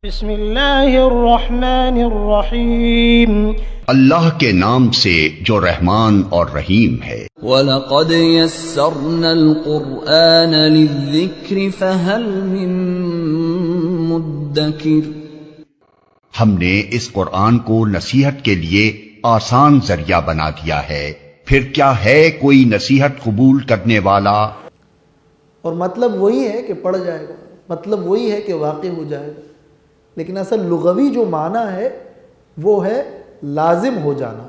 بسم اللہ الرحمن الرحیم۔ اللہ کے نام سے جو رحمان اور رحیم ہے۔ وَلَقَدْ يَسَّرْنَا الْقُرْآنَ لِلذِّكْرِ فَهَلْ مِن مُدَّكِرٍ، ہم نے اس قرآن کو نصیحت کے لیے آسان ذریعہ بنا دیا ہے، پھر کیا ہے کوئی نصیحت قبول کرنے والا؟ اور مطلب وہی ہے کہ پڑھ جائے گا، مطلب وہی ہے کہ واقع ہو جائے گا، لیکن اصل لغوی جو معنی ہے وہ ہے لازم ہو جانا،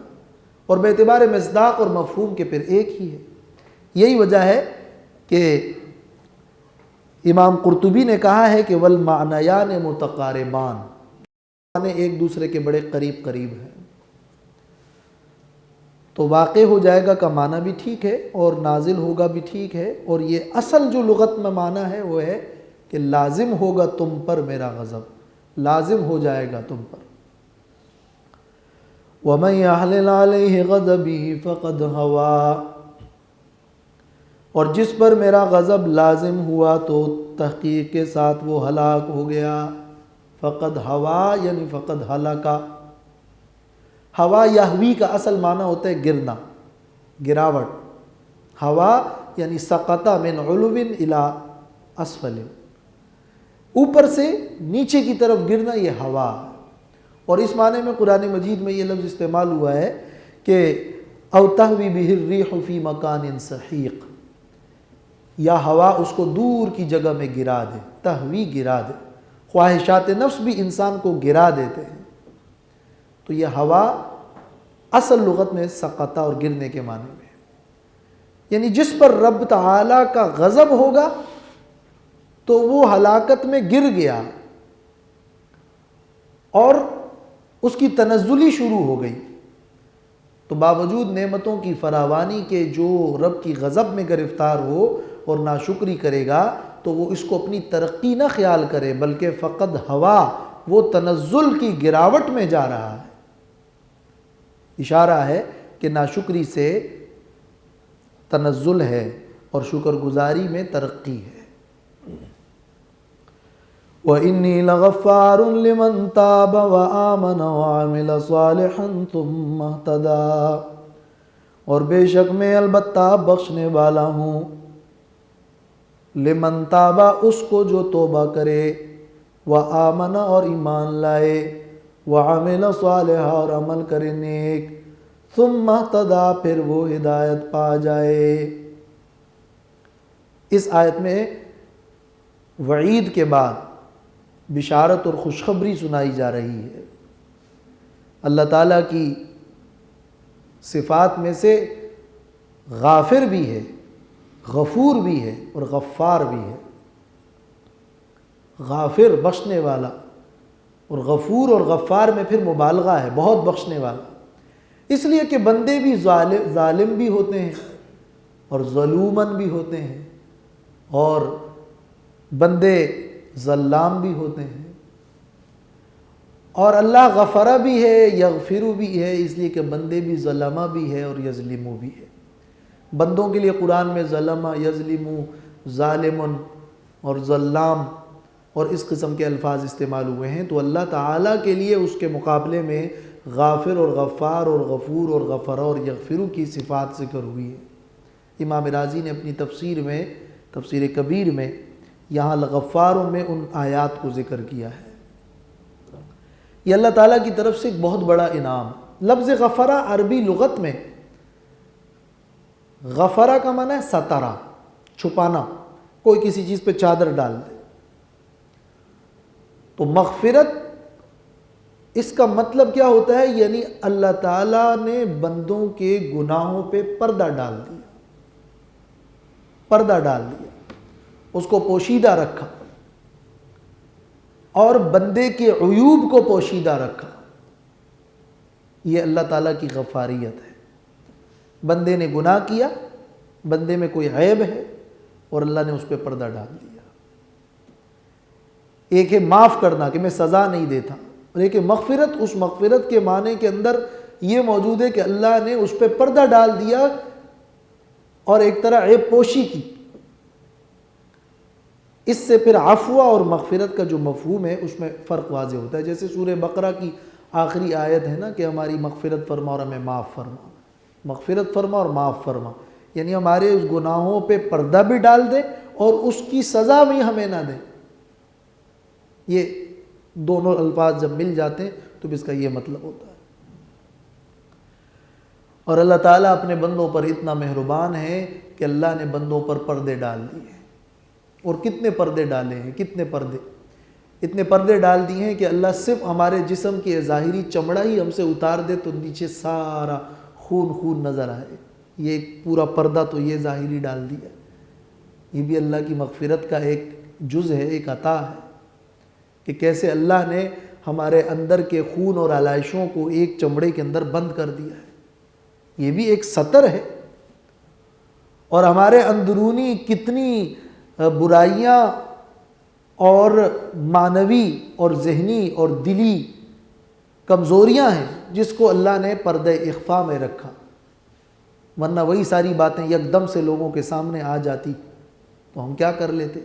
اور باعتبار مصداق اور مفہوم کے پھر ایک ہی ہے۔ یہی وجہ ہے کہ امام قرطبی نے کہا ہے کہ والمعنیان متقاربان، معنی ایک دوسرے کے بڑے قریب قریب ہیں۔ تو واقع ہو جائے گا کا معنی بھی ٹھیک ہے اور نازل ہوگا بھی ٹھیک ہے، اور یہ اصل جو لغت میں معنی ہے وہ ہے کہ لازم ہوگا تم پر میرا غضب، لازم ہو جائے گا تم پر۔ وَمَن يَحْلِلْ عَلَيْهِ غَضَبِي فَقَدْ هَوَىٰ، اور جس پر میرا غضب لازم ہوا تو تحقیق کے ساتھ وہ ہلاک ہو گیا۔ فقد ہوا یعنی فقد ہلاکا۔ ہوا یہوی کا اصل معنی ہوتا ہے گرنا، گراوٹ۔ ہوا یعنی سقط من علو الی اسفل، اوپر سے نیچے کی طرف گرنا، یہ ہوا۔ اور اس معنی میں قرآن مجید میں یہ لفظ استعمال ہوا ہے کہ او تہوی بہ الریح فی مکان سحیق، یا ہوا اس کو دور کی جگہ میں گرا دے، تہوی گرا دے۔ خواہشات نفس بھی انسان کو گرا دیتے ہیں، تو یہ ہوا اصل لغت میں سقطہ اور گرنے کے معنی میں، یعنی جس پر رب تعالیٰ کا غضب ہوگا تو وہ ہلاکت میں گر گیا اور اس کی تنزلی شروع ہو گئی۔ تو باوجود نعمتوں کی فراوانی کے جو رب کی غضب میں گرفتار ہو اور ناشکری کرے گا تو وہ اس کو اپنی ترقی نہ خیال کرے، بلکہ فقد ہوا، وہ تنزل کی گراوٹ میں جا رہا ہے۔ اشارہ ہے کہ ناشکری سے تنزل ہے اور شکر گزاری میں ترقی ہے۔ وَإِنِّي لَغَفَّارٌ لِمَن تَابَ وَآمَنَ وَعَمِلَ صَالِحًا ثُمَّ اهْتَدَىٰ، اور بے شک میں البتہ بخشنے والا ہوں لمن تابا، اس کو جو توبہ کرے، وآمن اور ایمان لائے، وعمل صالحا اور عمل کرے نیک، ثم اهتدىٰ پھر وہ ہدایت پا جائے۔ اس آیت میں وعید کے بعد بشارت اور خوشخبری سنائی جا رہی ہے۔ اللہ تعالیٰ کی صفات میں سے غافر بھی ہے، غفور بھی ہے اور غفار بھی ہے۔ غافر بخشنے والا، اور غفور اور غفار میں پھر مبالغہ ہے، بہت بخشنے والا، اس لیے کہ بندے بھی ظالم بھی ہوتے ہیں اور ظلومن بھی ہوتے ہیں، اور بندے ظلام بھی ہوتے ہیں، اور اللہ غفرہ بھی ہے، یغفر بھی ہے، اس لیے کہ بندے بھی ظلمہ بھی ہے اور یظلمو بھی ہے۔ بندوں کے لیے قرآن میں ظلمہ، یظلمو، ظالمن اور ظلام اور اس قسم کے الفاظ استعمال ہوئے ہیں، تو اللہ تعالیٰ کے لیے اس کے مقابلے میں غافر اور غفار اور غفور اور غفرہ اور یغفرو کی صفات ذکر ہوئی ہے۔ امام رازی نے اپنی تفسیر میں، تفسیر کبیر میں، یہاں غفاروں میں ان آیات کو ذکر کیا ہے۔ یہ اللہ تعالیٰ کی طرف سے ایک بہت بڑا انعام۔ لفظ غفرہ عربی لغت میں، غفرہ کا معنی ہے سترہ، چھپانا، کوئی کسی چیز پہ چادر ڈال دے۔ تو مغفرت اس کا مطلب کیا ہوتا ہے؟ یعنی اللہ تعالیٰ نے بندوں کے گناہوں پہ پردہ ڈال دیا، پردہ ڈال دیا، اس کو پوشیدہ رکھا، اور بندے کے عیوب کو پوشیدہ رکھا۔ یہ اللہ تعالیٰ کی غفاریت ہے۔ بندے نے گناہ کیا، بندے میں کوئی عیب ہے، اور اللہ نے اس پہ پردہ ڈال دیا۔ ایک ہے معاف کرنا کہ میں سزا نہیں دیتا، اور ایک ہے مغفرت۔ اس مغفرت کے معنی کے اندر یہ موجود ہے کہ اللہ نے اس پہ پردہ ڈال دیا اور ایک طرح عیب پوشی کی۔ اس سے پھر عفو اور مغفرت کا جو مفہوم ہے اس میں فرق واضح ہوتا ہے. جیسے سورہ بقرہ کی آخری آیت ہے نا کہ ہماری مغفرت فرما اور ہمیں معاف فرما. مغفرت فرما اور معاف فرما، یعنی ہمارے اس گناہوں پہ پردہ بھی ڈال دے اور اس کی سزا بھی ہمیں نہ دے. یہ دونوں الفاظ جب مل جاتے ہیں تو اس کا یہ مطلب ہوتا ہے. اور اللہ تعالیٰ اپنے بندوں پر اتنا مہربان ہے کہ اللہ نے بندوں پر پردے ڈال دیے ہیں. اور کتنے پردے ڈالے ہیں، کتنے پردے، اتنے پردے ڈال دیے ہیں کہ اللہ صرف ہمارے جسم کی ظاہری چمڑا ہی ہم سے اتار دے تو نیچے سارا خون خون نظر آئے. یہ ایک پورا پردہ تو یہ ظاہری ڈال دیا. یہ بھی اللہ کی مغفرت کا ایک جز ہے، ایک عطا ہے کہ کیسے اللہ نے ہمارے اندر کے خون اور علائشوں کو ایک چمڑے کے اندر بند کر دیا ہے. یہ بھی ایک ستر ہے. اور ہمارے اندرونی کتنی برائیاں اور معنوی اور ذہنی اور دلی کمزوریاں ہیں جس کو اللہ نے پردے اخفا میں رکھا، ورنہ وہی ساری باتیں یکدم سے لوگوں کے سامنے آ جاتی تو ہم کیا کر لیتے.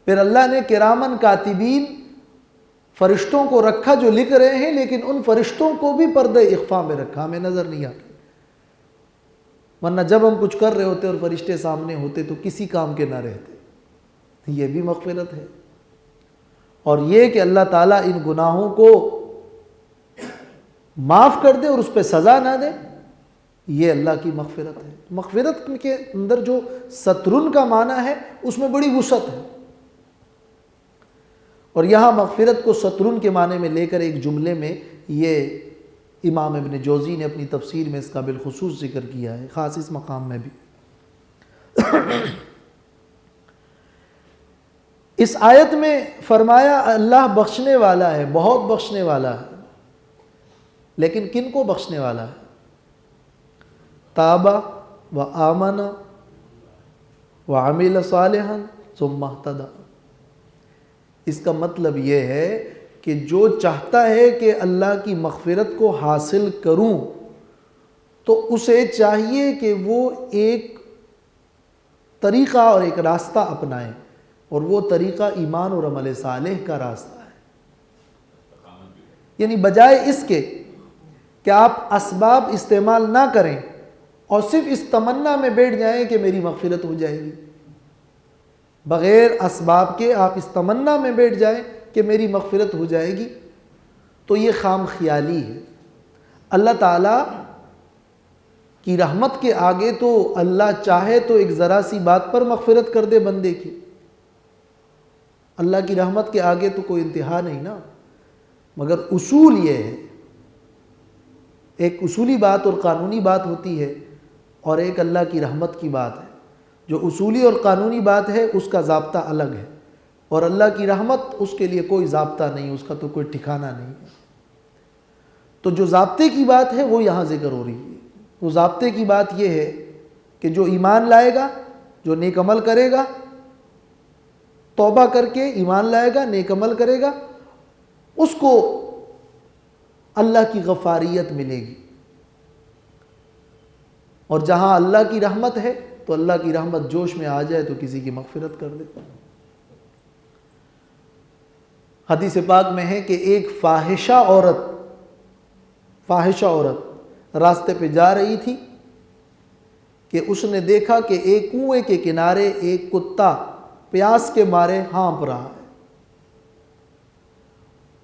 پھر اللہ نے کرامن کاتبین فرشتوں کو رکھا جو لکھ رہے ہیں، لیکن ان فرشتوں کو بھی پردے اخفا میں رکھا، ہمیں نظر نہیں آتے. ورنہ جب ہم کچھ کر رہے ہوتے اور فرشتے سامنے ہوتے تو کسی کام کے نہ رہتے. یہ بھی مغفرت ہے. اور یہ کہ اللہ تعالیٰ ان گناہوں کو معاف کر دے اور اس پہ سزا نہ دے، یہ اللہ کی مغفرت ہے. مغفرت کے اندر جو سترن کا معنی ہے اس میں بڑی وسعت ہے. اور یہاں مغفرت کو سترن کے معنی میں لے کر ایک جملے میں یہ امام ابن جوزی نے اپنی تفسیر میں اس کا بالخصوص ذکر کیا ہے، خاص اس مقام میں بھی. اس آیت میں فرمایا اللہ بخشنے والا ہے، بہت بخشنے والا ہے. لیکن کن کو بخشنے والا ہے؟ تابا و آمن و عمل صالحا ثم اہتدی. اس کا مطلب یہ ہے کہ جو چاہتا ہے کہ اللہ کی مغفرت کو حاصل کروں تو اسے چاہیے کہ وہ ایک طریقہ اور ایک راستہ اپنائے، اور وہ طریقہ ایمان اور عمل صالح کا راستہ ہے. یعنی بجائے اس کے کہ آپ اسباب استعمال نہ کریں اور صرف اس تمنا میں بیٹھ جائیں کہ میری مغفرت ہو جائے گی، بغیر اسباب کے آپ اس تمنا میں بیٹھ جائیں کہ میری مغفرت ہو جائے گی، تو یہ خام خیالی ہے. اللہ تعالیٰ کی رحمت کے آگے تو اللہ چاہے تو ایک ذرا سی بات پر مغفرت کر دے بندے کی. اللہ کی رحمت کے آگے تو کوئی انتہا نہیں نا. مگر اصول یہ ہے، ایک اصولی بات اور قانونی بات ہوتی ہے، اور ایک اللہ کی رحمت کی بات ہے. جو اصولی اور قانونی بات ہے اس کا ضابطہ الگ ہے، اور اللہ کی رحمت اس کے لیے کوئی ضابطہ نہیں، اس کا تو کوئی ٹھکانہ نہیں ہے. تو جو ضابطے کی بات ہے وہ یہاں ذکر ہو رہی ہے. وہ ضابطے کی بات یہ ہے کہ جو ایمان لائے گا، جو نیک عمل کرے گا، توبہ کر کے ایمان لائے گا، نیک عمل کرے گا، اس کو اللہ کی غفاریت ملے گی. اور جہاں اللہ کی رحمت ہے تو اللہ کی رحمت جوش میں آ جائے تو کسی کی مغفرت کر دے. حدیث پاک میں ہے کہ ایک فاحشہ عورت راستے پہ جا رہی تھی کہ اس نے دیکھا کہ ایک کنویں کے کنارے ایک کتا پیاس کے مارے ہانپ رہا ہے.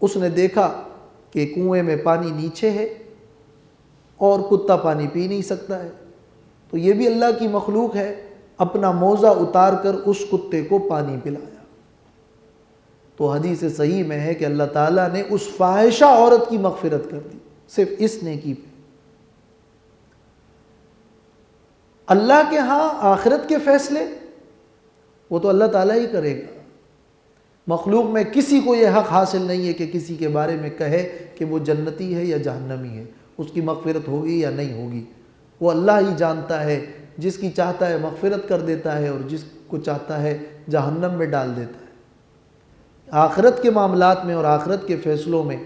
اس نے دیکھا کہ کنویں میں پانی نیچے ہے اور کتا پانی پی نہیں سکتا ہے، تو یہ بھی اللہ کی مخلوق ہے، اپنا موزہ اتار کر اس کتے کو پانی پلایا. تو حدیث صحیح میں ہے کہ اللہ تعالیٰ نے اس فاحشہ عورت کی مغفرت کر دی صرف اس نیکی پہ. اللہ کے ہاں آخرت کے فیصلے وہ تو اللہ تعالیٰ ہی کرے گا. مخلوق میں کسی کو یہ حق حاصل نہیں ہے کہ کسی کے بارے میں کہے کہ وہ جنتی ہے یا جہنمی ہے، اس کی مغفرت ہوگی یا نہیں ہوگی. وہ اللہ ہی جانتا ہے، جس کی چاہتا ہے مغفرت کر دیتا ہے اور جس کو چاہتا ہے جہنم میں ڈال دیتا ہے. آخرت کے معاملات میں اور آخرت کے فیصلوں میں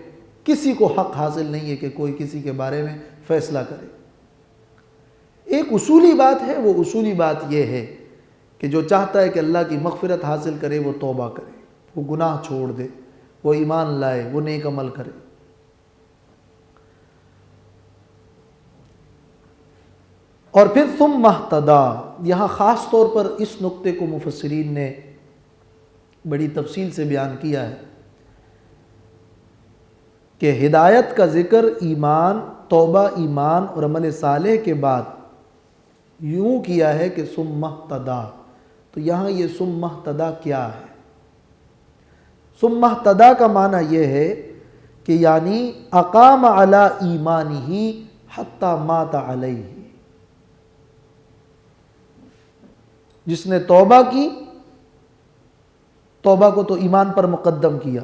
کسی کو حق حاصل نہیں ہے کہ کوئی کسی کے بارے میں فیصلہ کرے. ایک اصولی بات ہے، وہ اصولی بات یہ ہے کہ جو چاہتا ہے کہ اللہ کی مغفرت حاصل کرے وہ توبہ کرے، وہ گناہ چھوڑ دے، وہ ایمان لائے، وہ نیک عمل کرے۔ اور پھر ثم اہتدی، یہاں خاص طور پر اس نقطے کو مفسرین نے بڑی تفصیل سے بیان کیا ہے کہ ہدایت کا ذکر ایمان، توبہ، ایمان اور عمل صالح کے بعد یوں کیا ہے کہ ثم اہتدی، تو یہاں یہ ثم اہتدی کیا ہے؟ ثم اہتدی کا معنی یہ ہے کہ یعنی اقام علی ایمانہ حتی مات علیہ، جس نے توبہ کی، توبہ کو تو ایمان پر مقدم کیا،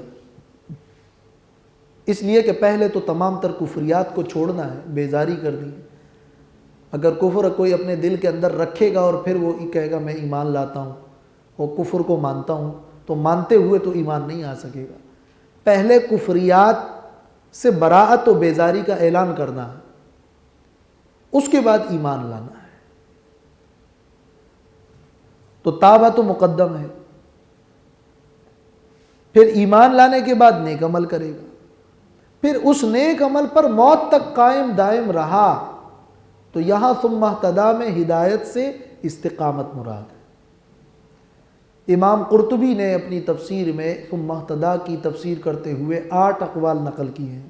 اس لیے کہ پہلے تو تمام تر کفریات کو چھوڑنا ہے، بیزاری کرنی ہے۔ اگر کفر کوئی اپنے دل کے اندر رکھے گا اور پھر وہ کہے گا میں ایمان لاتا ہوں، وہ کفر کو مانتا ہوں، تو مانتے ہوئے تو ایمان نہیں آ سکے گا۔ پہلے کفریات سے براءت و بیزاری کا اعلان کرنا ہے، اس کے بعد ایمان لانا ہے۔ تو توبہ تو مقدم ہے، پھر ایمان لانے کے بعد نیک عمل کرے گا، پھر اس نیک عمل پر موت تک قائم دائم رہا، تو یہاں ثم اہتدی میں ہدایت سے استقامت مراد ہے۔ امام قرطبی نے اپنی تفسیر میں ثم اہتدی کی تفسیر کرتے ہوئے 8 اقوال نقل کی ہیں،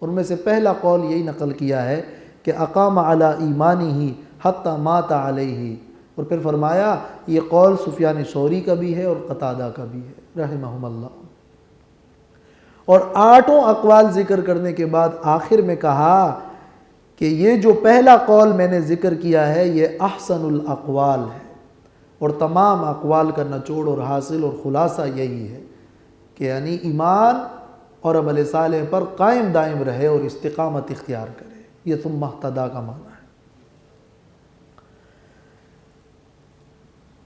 ان میں سے پہلا قول یہی نقل کیا ہے کہ اقام علی ایمانہ حتی مات علیہ، اور پھر فرمایا یہ قول سفیان ثوری کا بھی ہے اور قتادہ کا بھی ہے رحمہم اللہ۔ اور 8 اقوال ذکر کرنے کے بعد آخر میں کہا کہ یہ جو پہلا قول میں نے ذکر کیا ہے یہ احسن الاقوال ہے، اور تمام اقوال کا نچوڑ اور حاصل اور خلاصہ یہی ہے کہ یعنی ایمان اور عمل صالح پر قائم دائم رہے اور استقامت اختیار کرے، یہ ثم اہتدی کا معنی ہے۔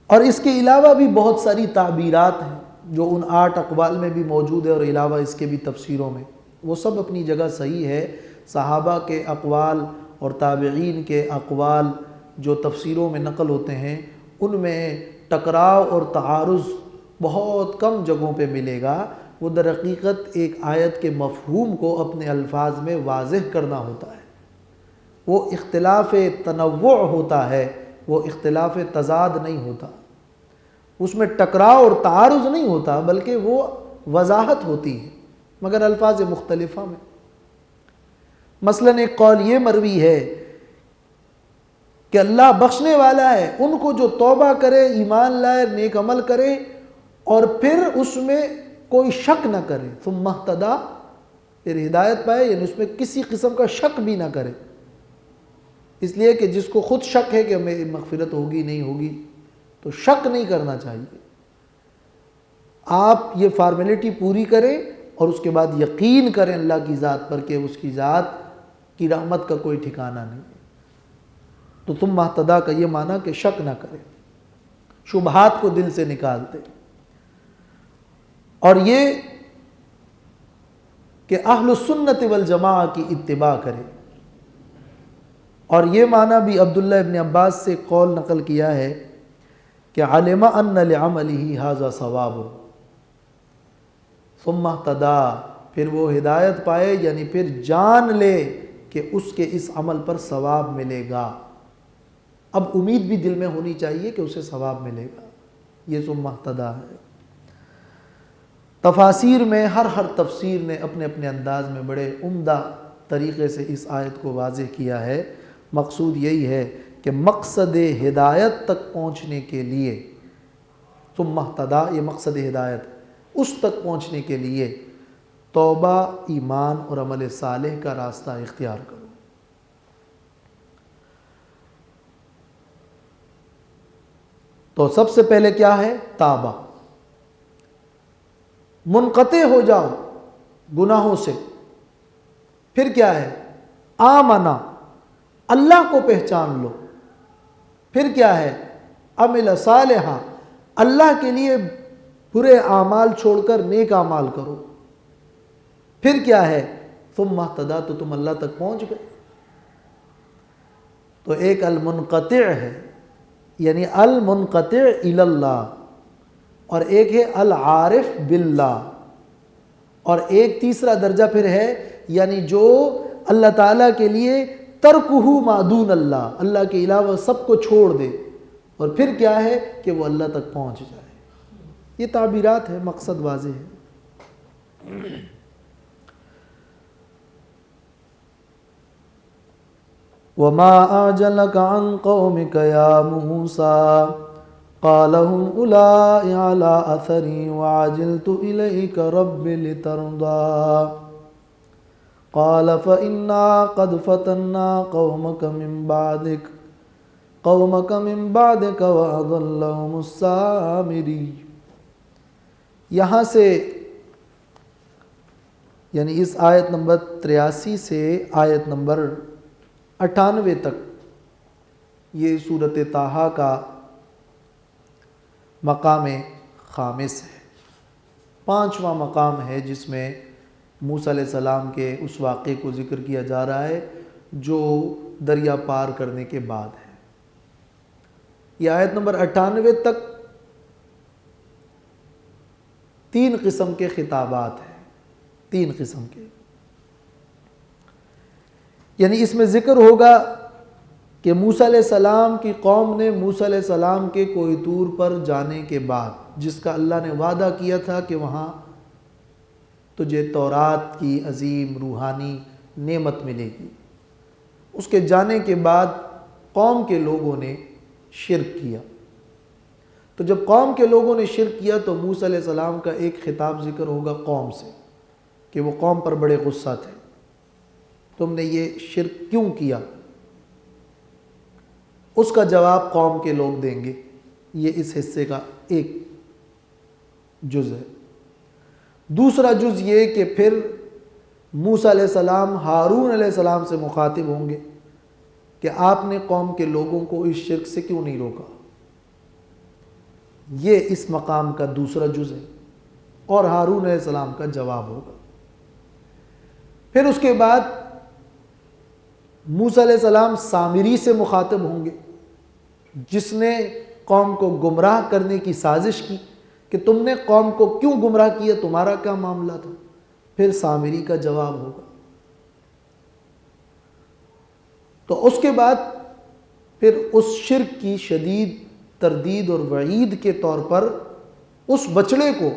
اور اس کے علاوہ بھی بہت ساری تعبیرات ہیں جو ان 8 اقوال میں بھی موجود ہے، اور علاوہ اس کے بھی تفسیروں میں، وہ سب اپنی جگہ صحیح ہے۔ صحابہ کے اقوال اور تابعین کے اقوال جو تفسیروں میں نقل ہوتے ہیں ان میں ٹکراؤ اور تعارض بہت کم جگہوں پہ ملے گا۔ وہ در حقیقت ایک آیت کے مفہوم کو اپنے الفاظ میں واضح کرنا ہوتا ہے، وہ اختلاف تنوع ہوتا ہے، وہ اختلاف تضاد نہیں ہوتا، اس میں ٹکراؤ اور تعارض نہیں ہوتا، بلکہ وہ وضاحت ہوتی ہے مگر الفاظ مختلفہ میں۔ مثلا ایک قول یہ مروی ہے کہ اللہ بخشنے والا ہے ان کو جو توبہ کرے، ایمان لائے، نیک عمل کرے اور پھر اس میں کوئی شک نہ کرے، ثم اہتدی، پھر ہدایت پائے، یعنی اس میں کسی قسم کا شک بھی نہ کرے، اس لیے کہ جس کو خود شک ہے کہ ہمیں مغفرت ہوگی نہیں ہوگی تو شک نہیں کرنا چاہیے۔ آپ یہ فارمیلٹی پوری کریں اور اس کے بعد یقین کریں اللہ کی ذات پر کہ اس کی ذات کی رحمت کا کوئی ٹھکانہ نہیں ہے۔ تو ثم اہتدی کا یہ معنی کہ شک نہ کرے، شبہات کو دل سے نکالتے، اور یہ کہ اہل السنت والجماعہ کی اتباع کرے۔ اور یہ معنی بھی عبداللہ ابن عباس سے قول نقل کیا ہے کہ علم ان لعملہ ھذا ثواب ثم اہتدی، پھر وہ ہدایت پائے یعنی پھر جان لے کہ اس کے اس عمل پر ثواب ملے گا، اب امید بھی دل میں ہونی چاہیے کہ اسے ثواب ملے گا، یہ ثم اہتدی ہے۔ تفاسیر میں ہر تفسیر نے اپنے اپنے انداز میں بڑے عمدہ طریقے سے اس آیت کو واضح کیا ہے۔ مقصود یہی ہے کہ مقصد ہدایت تک پہنچنے کے لیے ثم اہتدی، یہ مقصد ہدایت، اس تک پہنچنے کے لیے توبہ، ایمان اور عمل صالح کا راستہ اختیار کرو۔ تو سب سے پہلے کیا ہے؟ توبہ، منقطع ہو جاؤ گناہوں سے۔ پھر کیا ہے؟ آمنا، اللہ کو پہچان لو۔ پھر کیا ہے؟ عمل صالحا، اللہ کے لیے برے اعمال چھوڑ کر نیک اعمال کرو۔ پھر کیا ہے؟ ثم اہتدی، تو تم اللہ تک پہنچ گئے۔ تو ایک المنقطع ہے، یعنی المنقطع الی اللہ، اور ایک ہے العارف باللہ، اور ایک تیسرا درجہ پھر ہے یعنی جو اللہ تعالیٰ کے لیے ترکہ ما دون اللہ، اللہ کے علاوہ سب کو چھوڑ دے، اور پھر کیا ہے کہ وہ اللہ تک پہنچ جائے۔ یہ تعبیرات ہے، مقصد واضح ہے۔ وَمَا أَعْجَلَكَ عَنْ قَوْمِكَ يَا مُوسَىٰ قَالَ هُمْ أُولَٰئِكَ عَلَىٰ أَثَرِي وَعَجِلْتُ إِلَيْكَ رَبِّ لِتَرْضَىٰ قَالَ فَإِنَّا قَدْ فَتَنَّا قَوْمَكَ مِن بَعْدِكَ وَأَضَلَّهُمُ السَّامِرِيُّ۔ یہاں سے یعنی اس آیت نمبر 83 سے آیت نمبر 98 تک یہ سورۃ طٰہٰ کا مقام خامس ہے، 5واں مقام ہے جس میں موسیٰ علیہ السلام کے اس واقعے کو ذکر کیا جا رہا ہے جو دریا پار کرنے کے بعد ہے۔ یہ آیت نمبر 98 تک 3 قسم کے خطابات ہیں، 3 قسم کے، یعنی اس میں ذکر ہوگا کہ موسیٰ علیہ السلام کی قوم نے موسیٰ علیہ السلام کے کوہ طور پر جانے کے بعد، جس کا اللہ نے وعدہ کیا تھا کہ وہاں تجھے تورات کی عظیم روحانی نعمت ملے گی، اس کے جانے کے بعد قوم کے لوگوں نے شرک کیا۔ تو جب قوم کے لوگوں نے شرک کیا تو موسیٰ علیہ السلام کا ایک خطاب ذکر ہوگا قوم سے کہ وہ قوم پر بڑے غصہ تھے، تم نے یہ شرک کیوں کیا؟ اس کا جواب قوم کے لوگ دیں گے، یہ اس حصے کا ایک جز ہے۔ دوسرا جز یہ کہ پھر موسیٰ علیہ السلام ہارون علیہ السلام سے مخاطب ہوں گے کہ آپ نے قوم کے لوگوں کو اس شرک سے کیوں نہیں روکا، یہ اس مقام کا دوسرا جز ہے، اور ہارون علیہ السلام کا جواب ہوگا۔ پھر اس کے بعد موسیٰ علیہ السلام سامری سے مخاطب ہوں گے جس نے قوم کو گمراہ کرنے کی سازش کی کہ تم نے قوم کو کیوں گمراہ کیا، تمہارا کیا معاملہ تھا، پھر سامری کا جواب ہوگا۔ تو اس کے بعد پھر اس شرک کی شدید تردید اور وعید کے طور پر اس بچڑے کو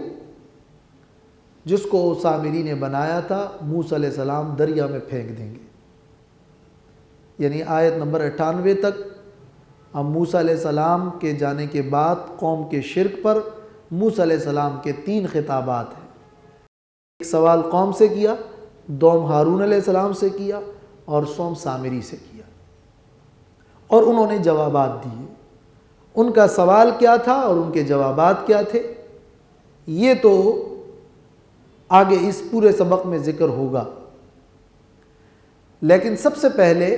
جس کو سامری نے بنایا تھا موسیٰ علیہ السلام دریا میں پھینک دیں گے۔ یعنی آیت نمبر 98 تک ہم موسیٰ علیہ السلام کے جانے کے بعد قوم کے شرک پر موسیٰ علیہ السلام کے 3 خطابات ہیں۔ ایک سوال قوم سے کیا، دوم ہارون علیہ السلام سے کیا، اور سوم سامری سے کیا، اور انہوں نے جوابات دیے۔ ان کا سوال کیا تھا اور ان کے جوابات کیا تھے یہ تو آگے اس پورے سبق میں ذکر ہوگا، لیکن سب سے پہلے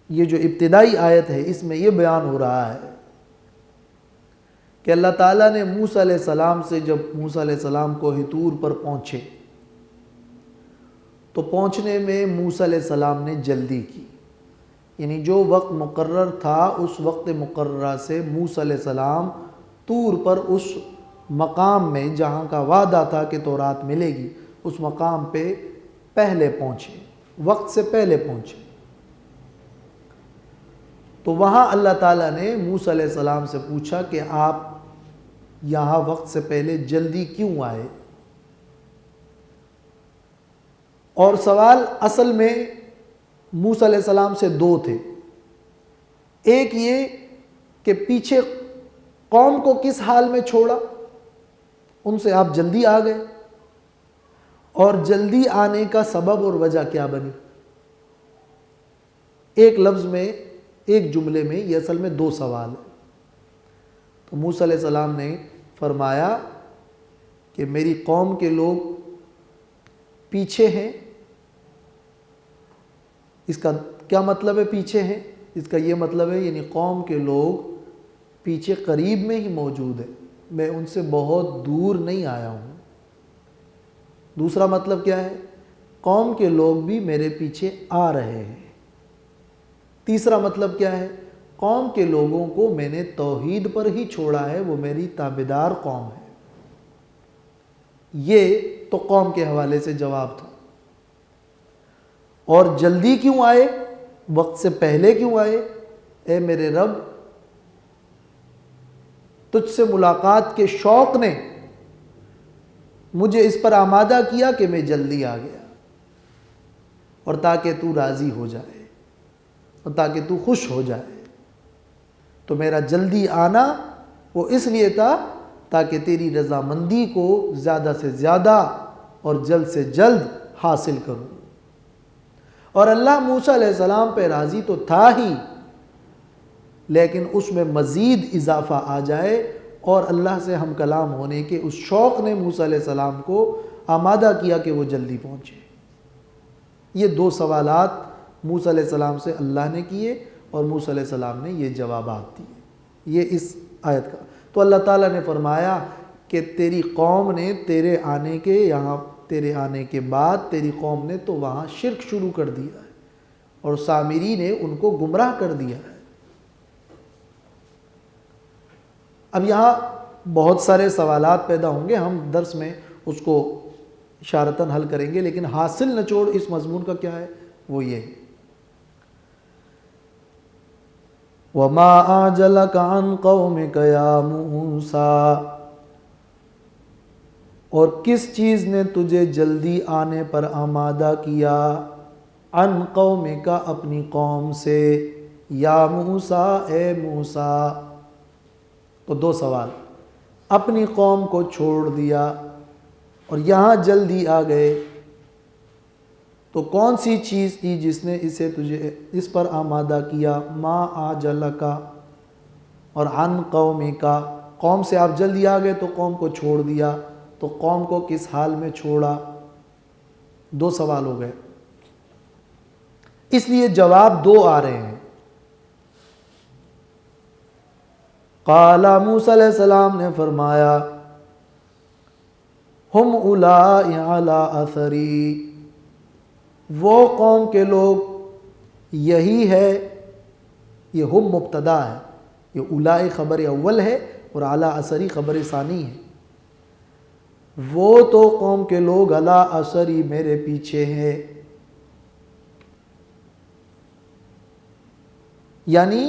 یہ جو ابتدائی آیت ہے اس میں یہ بیان ہو رہا ہے کہ اللہ تعالیٰ نے موسیٰ علیہ السلام سے جب موسیٰ علیہ السلام کوہ طور پر پہنچے تو پہنچنے میں موسیٰ علیہ السلام نے جلدی کی، یعنی جو وقت مقرر تھا اس وقت مقررہ سے موسیٰ علیہ السلام طور پر اس مقام میں جہاں کا وعدہ تھا کہ تورات ملے گی اس مقام پہ پہلے پہنچے، وقت سے پہلے پہنچے۔ تو وہاں اللہ تعالیٰ نے موسیٰ علیہ السلام سے پوچھا کہ آپ یہاں وقت سے پہلے جلدی کیوں آئے؟ اور سوال اصل میں موسیٰ علیہ السلام سے 2 تھے، ایک یہ کہ پیچھے قوم کو کس حال میں چھوڑا، ان سے آپ جلدی آ گئے، اور جلدی آنے کا سبب اور وجہ کیا بنی۔ ایک لفظ میں ایک جملے میں یہ اصل میں 2 سوال ہیں۔ تو موسیٰ علیہ السلام نے فرمایا کہ میری قوم کے لوگ پیچھے ہیں۔ اس کا کیا مطلب ہے پیچھے ہیں؟ اس کا یہ مطلب ہے یعنی قوم کے لوگ پیچھے قریب میں ہی موجود ہیں، میں ان سے بہت دور نہیں آیا ہوں۔ دوسرا مطلب کیا ہے؟ قوم کے لوگ بھی میرے پیچھے آ رہے ہیں۔ تیسرا مطلب کیا ہے؟ قوم کے لوگوں کو میں نے توحید پر ہی چھوڑا ہے، وہ میری تابعدار قوم ہے۔ یہ تو قوم کے حوالے سے جواب تھا۔ اور جلدی کیوں آئے، وقت سے پہلے کیوں آئے؟ اے میرے رب، تجھ سے ملاقات کے شوق نے مجھے اس پر آمادہ کیا کہ میں جلدی آ گیا، اور تاکہ تو راضی ہو جائے اور تاکہ تو خوش ہو جائے۔ تو میرا جلدی آنا وہ اس لیے تھا تاکہ تیری رضامندی کو زیادہ سے زیادہ اور جلد سے جلد حاصل کروں۔ اور اللہ موسیٰ علیہ السلام پہ راضی تو تھا ہی، لیکن اس میں مزید اضافہ آ جائے، اور اللہ سے ہم کلام ہونے کے اس شوق نے موسیٰ علیہ السلام کو آمادہ کیا کہ وہ جلدی پہنچے۔ یہ دو سوالات موسیٰ علیہ السلام سے اللہ نے کیے، اور موسیٰ علیہ السلام نے یہ جوابات دیے۔ یہ اس آیت کا تو اللہ تعالیٰ نے فرمایا کہ تیری قوم نے تیرے آنے کے بعد تیری قوم نے تو وہاں شرک شروع کر دیا ہے، اور سامری نے ان کو گمراہ کر دیا ہے۔ اب یہاں بہت سارے سوالات پیدا ہوں گے، ہم درس میں اس کو اشارتاً حل کریں گے، لیکن حاصل نچوڑ اس مضمون کا کیا ہے؟ وہ یہ ہے وَمَا أَعْجَلَكَ عَنْ قَوْمِكَ يَا مُوسَىٰ، اور کس چیز نے تجھے جلدی آنے پر آمادہ کیا، عن قومک، اپنی قوم سے، یا موسیٰ، اے موسیٰ۔ تو دو سوال، اپنی قوم کو چھوڑ دیا اور یہاں جلدی آ گئے، تو کون سی چیز تھی جس نے تجھے اس پر آمادہ کیا؟ ما آجلک، اور عن قومک، قوم سے آپ جلدی آ گئے تو قوم کو چھوڑ دیا، تو قوم کو کس حال میں چھوڑا؟ دو سوال ہو گئے، اس لیے جواب دو آ رہے ہیں۔ قال موسیٰ علیہ السلام نے فرمایا ہم اولائی علی اثری، وہ قوم کے لوگ یہی ہے، یہ ہم مبتدا ہے، یہ اولائی خبر اول ہے اور علی اثری خبر ثانی ہے۔ وہ تو قوم کے لوگ علی اثری، میرے پیچھے ہیں، یعنی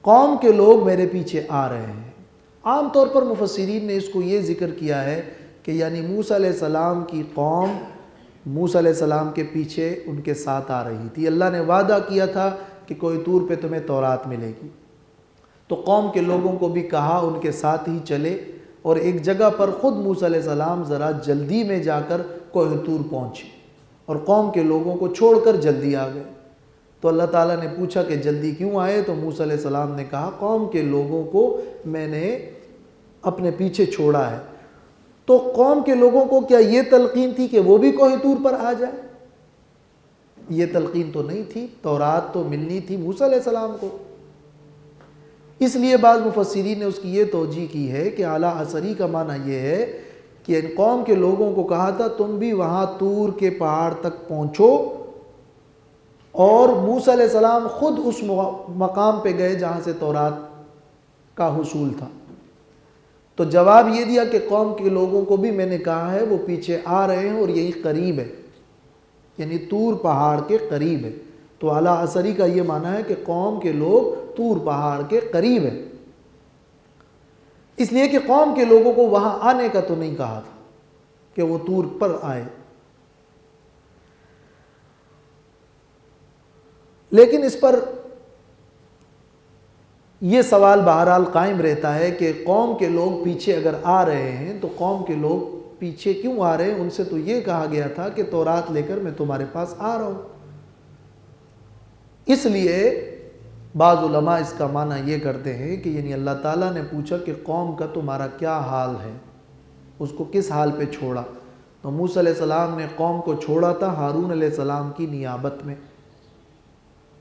قوم کے لوگ میرے پیچھے آ رہے ہیں۔ عام طور پر مفسرین نے اس کو یہ ذکر کیا ہے کہ یعنی موسیٰ علیہ السلام کی قوم موسیٰ علیہ السلام کے پیچھے ان کے ساتھ آ رہی تھی۔ اللہ نے وعدہ کیا تھا کہ کوئی طور پہ تمہیں تورات ملے گی، تو قوم کے لوگوں کو بھی کہا ان کے ساتھ ہی چلے، اور ایک جگہ پر خود موسیٰ علیہ السلام ذرا جلدی میں جا کر کوہ طور پہنچے، اور قوم کے لوگوں کو چھوڑ کر جلدی آ گئے۔ تو اللہ تعالیٰ نے پوچھا کہ جلدی کیوں آئے؟ تو موسیٰ علیہ السلام نے کہا قوم کے لوگوں کو میں نے اپنے پیچھے چھوڑا ہے۔ تو قوم کے لوگوں کو کیا یہ تلقین تھی کہ وہ بھی کوہ طور پر آ جائے؟ یہ تلقین تو نہیں تھی، تورات تو ملنی تھی موسیٰ علیہ السلام کو۔ اس لیے بعض مفسرین نے اس کی یہ توجیہ کی ہے کہ اعلیٰ اثری کا معنی یہ ہے کہ ان قوم کے لوگوں کو کہا تھا تم بھی وہاں طور کے پہاڑ تک پہنچو، اور موسیٰ علیہ السلام خود اس مقام پہ گئے جہاں سے تورات کا حصول تھا۔ تو جواب یہ دیا کہ قوم کے لوگوں کو بھی میں نے کہا ہے وہ پیچھے آ رہے ہیں، اور یہی قریب ہے، یعنی طور پہاڑ کے قریب ہے۔ تو اعلیٰ اثری کا یہ معنی ہے کہ قوم کے لوگ طور پہاڑ کے قریب ہیں، اس لیے کہ قوم کے لوگوں کو وہاں آنے کا تو نہیں کہا تھا کہ وہ طور پر آئے۔ لیکن اس پر یہ سوال بہرحال قائم رہتا ہے کہ قوم کے لوگ پیچھے اگر آ رہے ہیں تو قوم کے لوگ پیچھے کیوں آ رہے ہیں؟ ان سے تو یہ کہا گیا تھا کہ تورات لے کر میں تمہارے پاس آ رہا ہوں۔ اس لیے بعض علماء اس کا معنی یہ کرتے ہیں کہ یعنی اللہ تعالیٰ نے پوچھا کہ قوم کا تمہارا کیا حال ہے، اس کو کس حال پہ چھوڑا؟ تو موسیٰ علیہ السلام نے قوم کو چھوڑا تھا ہارون علیہ السلام کی نیابت میں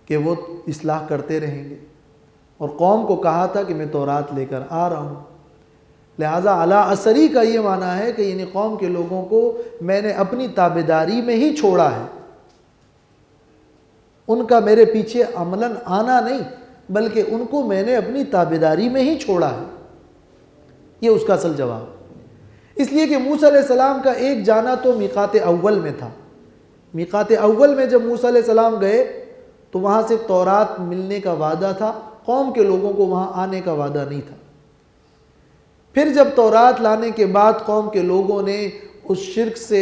کہ وہ اصلاح کرتے رہیں گے، اور قوم کو کہا تھا کہ میں تورات لے کر آ رہا ہوں۔ لہٰذا اعلیٰ اثری کا یہ معنی ہے کہ یعنی قوم کے لوگوں کو میں نے اپنی تابعداری میں ہی چھوڑا ہے، ان کا میرے پیچھے عملاً آنا نہیں، بلکہ ان کو میں نے اپنی تابعداری میں ہی چھوڑا ہے۔ یہ اس کا اصل جواب، اس لیے کہ موسیٰ علیہ السلام کا ایک جانا تو میقات اول میں تھا۔ میقات اول میں جب موسیٰ علیہ السلام گئے تو وہاں سے تورات ملنے کا وعدہ تھا، قوم کے لوگوں کو وہاں آنے کا وعدہ نہیں تھا۔ پھر جب تورات لانے کے بعد قوم کے لوگوں نے اس شرک سے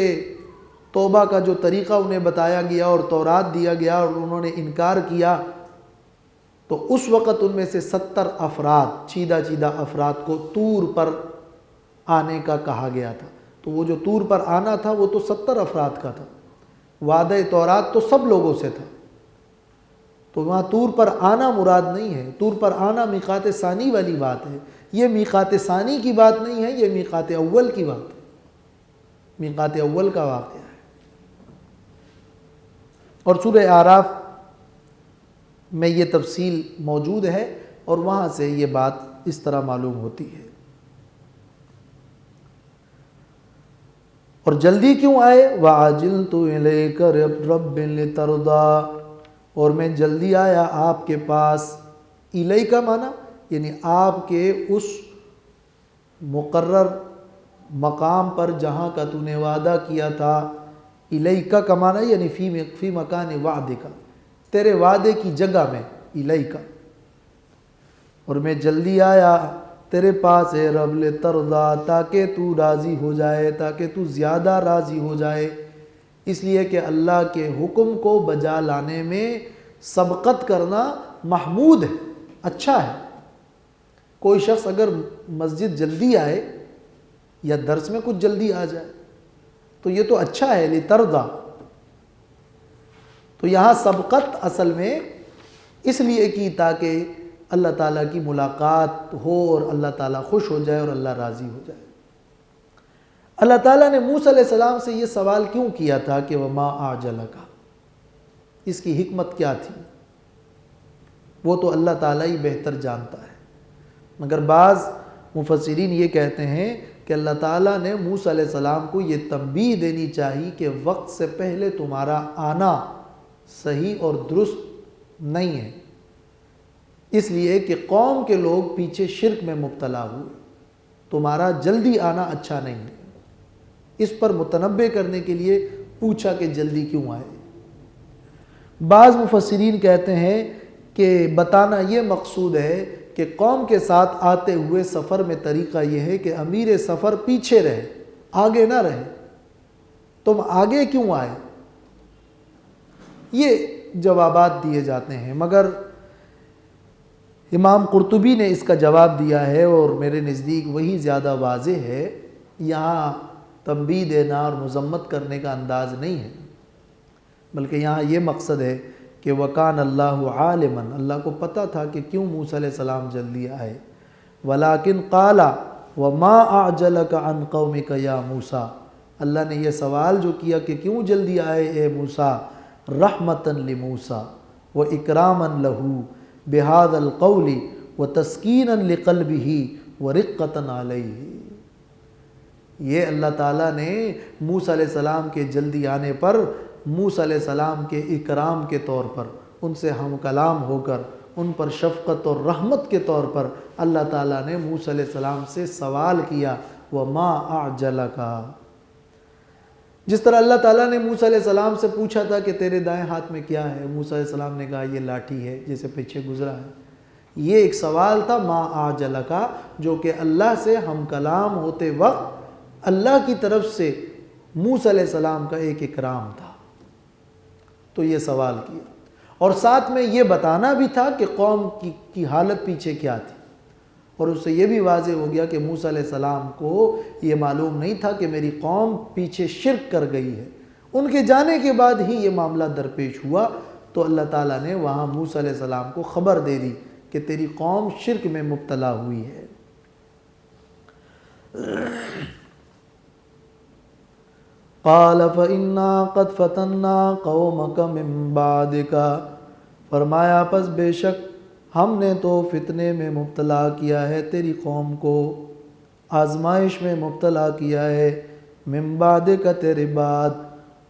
توبہ کا جو طریقہ انہیں بتایا گیا اور تورات دیا گیا اور انہوں نے انکار کیا، تو اس وقت ان میں سے 70 افراد، چیدہ چیدہ افراد کو طور پر آنے کا کہا گیا تھا۔ تو وہ جو طور پر آنا تھا وہ تو 70 افراد کا تھا، وعدہ تورات تو سب لوگوں سے تھا۔ تو وہاں طور پر آنا مراد نہیں ہے، طور پر آنا میقات ثانی والی بات ہے۔ یہ میقات ثانی کی بات نہیں ہے، یہ میقات اول کی بات ہے، میقات اول کا واقعہ ہے۔ اور سورہ اعراف میں یہ تفصیل موجود ہے اور وہاں سے یہ بات اس طرح معلوم ہوتی ہے۔ اور جلدی کیوں آئے؟ وَعَجِلْتُ إِلَيْكَ رَبِّ لِتَرْضَىٰ، اور میں جلدی آیا آپ کے پاس۔ الیک کا معنی یعنی آپ کے اس مقرر مقام پر جہاں کا تو نے وعدہ کیا تھا۔ الیک کا معنی یعنی فی مکان وعدک، تیرے وعدے کی جگہ میں، الیک۔ اور میں جلدی آیا تیرے پاس ہے رب لترضیٰ، تاکہ تو راضی ہو جائے، تاکہ تو زیادہ راضی ہو جائے۔ اس لیے کہ اللہ کے حکم کو بجا لانے میں سبقت کرنا محمود ہے، اچھا ہے۔ کوئی شخص اگر مسجد جلدی آئے یا درس میں کچھ جلدی آ جائے تو یہ تو اچھا ہے، لترضیٰ۔ تو یہاں سبقت اصل میں اس لیے کی تاکہ اللہ تعالیٰ کی ملاقات ہو اور اللہ تعالیٰ خوش ہو جائے اور اللہ راضی ہو جائے۔ اللہ تعالیٰ نے موسیٰ علیہ السلام سے یہ سوال کیوں کیا تھا کہ وَمَا أَعْجَلَكَ، اس کی حکمت کیا تھی؟ وہ تو اللہ تعالیٰ ہی بہتر جانتا ہے، مگر بعض مفسرین یہ کہتے ہیں کہ اللہ تعالیٰ نے موسیٰ علیہ السلام کو یہ تنبیہ دینی چاہیے کہ وقت سے پہلے تمہارا آنا صحیح اور درست نہیں ہے، اس لیے کہ قوم کے لوگ پیچھے شرک میں مبتلا ہوئے، تمہارا جلدی آنا اچھا نہیں ہے۔ اس پر متنبہ کرنے کے لیے پوچھا کہ جلدی کیوں آئے۔ بعض مفسرین کہتے ہیں کہ بتانا یہ مقصود ہے کہ قوم کے ساتھ آتے ہوئے سفر میں طریقہ یہ ہے کہ امیر سفر پیچھے رہے، آگے نہ رہے، تم آگے کیوں آئے؟ یہ جوابات دیے جاتے ہیں، مگر امام قرطبی نے اس کا جواب دیا ہے اور میرے نزدیک وہی زیادہ واضح ہے۔ یہاں تنبیہ دینا اور مذمت کرنے کا انداز نہیں ہے، بلکہ یہاں یہ مقصد ہے کہ وَكَانَ اللَّهُ عَالِمًا، اللہ کو پتہ تھا کہ کیوں موسیٰ علیہ السلام جلدی آئے۔ وَلَكِنْ قَالَ وَمَا أَعْجَلَكَ عَنْ قَوْمِكَ يَا مُوسَىٰ، اللہ نے یہ سوال جو کیا کہ کیوں جلدی آئے اے موسیٰ، رحمتاً لموسیٰ وإکراماً لہ بہذا القول وتسکیناً لقلبہ ورقۃ علیہ۔ یہ اللہ تعالیٰ نے موسیٰ علیہ السلام کے جلدی آنے پر موسیٰ علیہ السلام کے اکرام کے طور پر، ان سے ہم کلام ہو کر، ان پر شفقت اور رحمت کے طور پر اللہ تعالیٰ نے موسیٰ علیہ السلام سے سوال کیا وَمَا أَعْجَلَكَ۔ جس طرح اللہ تعالیٰ نے موسیٰ علیہ السلام سے پوچھا تھا کہ تیرے دائیں ہاتھ میں کیا ہے، موسیٰ علیہ السلام نے کہا یہ لاٹھی ہے جیسے پیچھے گزرا ہے۔ یہ ایک سوال تھا ما أعجلك، جو کہ اللہ سے ہم کلام ہوتے وقت اللہ کی طرف سے موسیٰ علیہ السلام کا ایک اکرام تھا، تو یہ سوال کیا، اور ساتھ میں یہ بتانا بھی تھا کہ قوم کی حالت پیچھے کیا تھی، اور اس سے یہ بھی واضح ہو گیا کہ موسیٰ علیہ السلام کو یہ معلوم نہیں تھا کہ میری قوم پیچھے شرک کر گئی ہے۔ ان کے جانے کے بعد ہی یہ معاملہ درپیش ہوا، تو اللہ تعالیٰ نے وہاں موسیٰ علیہ السلام کو خبر دے دی کہ تیری قوم شرک میں مبتلا ہوئی ہے۔ قال فإنا قد فتنا قومك من بعدك، فرمایا پس بے شک ہم نے تو فتنے میں مبتلا کیا ہے تیری قوم کو، آزمائش میں مبتلا کیا ہے، من بعدک تیرے بعد،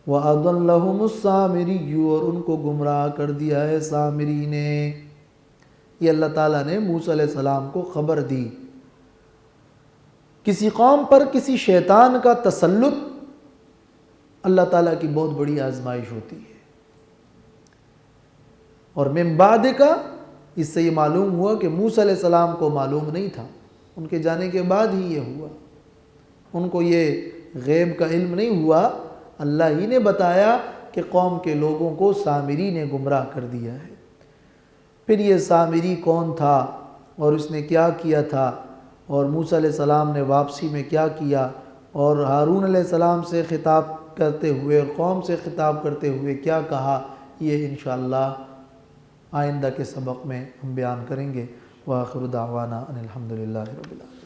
وَأَضَلَّهُمُ السَّامِرِيُّ، اور ان کو گمراہ کر دیا ہے سامری نے۔ یہ اللہ تعالیٰ نے موسیٰ علیہ السلام کو خبر دی۔ کسی قوم پر کسی شیطان کا تسلط اللہ تعالیٰ کی بہت بڑی آزمائش ہوتی ہے۔ اور من بعد کا، اس سے یہ معلوم ہوا کہ موسیٰ علیہ السلام کو معلوم نہیں تھا، ان کے جانے کے بعد ہی یہ ہوا، ان کو یہ غیب کا علم نہیں ہوا، اللہ ہی نے بتایا کہ قوم کے لوگوں کو سامری نے گمراہ کر دیا ہے۔ پھر یہ سامری کون تھا اور اس نے کیا کیا تھا، اور موسیٰ علیہ السلام نے واپسی میں کیا کیا، اور ہارون علیہ السلام سے خطاب کرتے ہوئے اور قوم سے خطاب کرتے ہوئے کیا کہا، یہ انشاءاللہ آئندہ کے سبق میں ہم بیان کریں گے۔ وآخر دعوانا ان الحمدللہ رب العالمین۔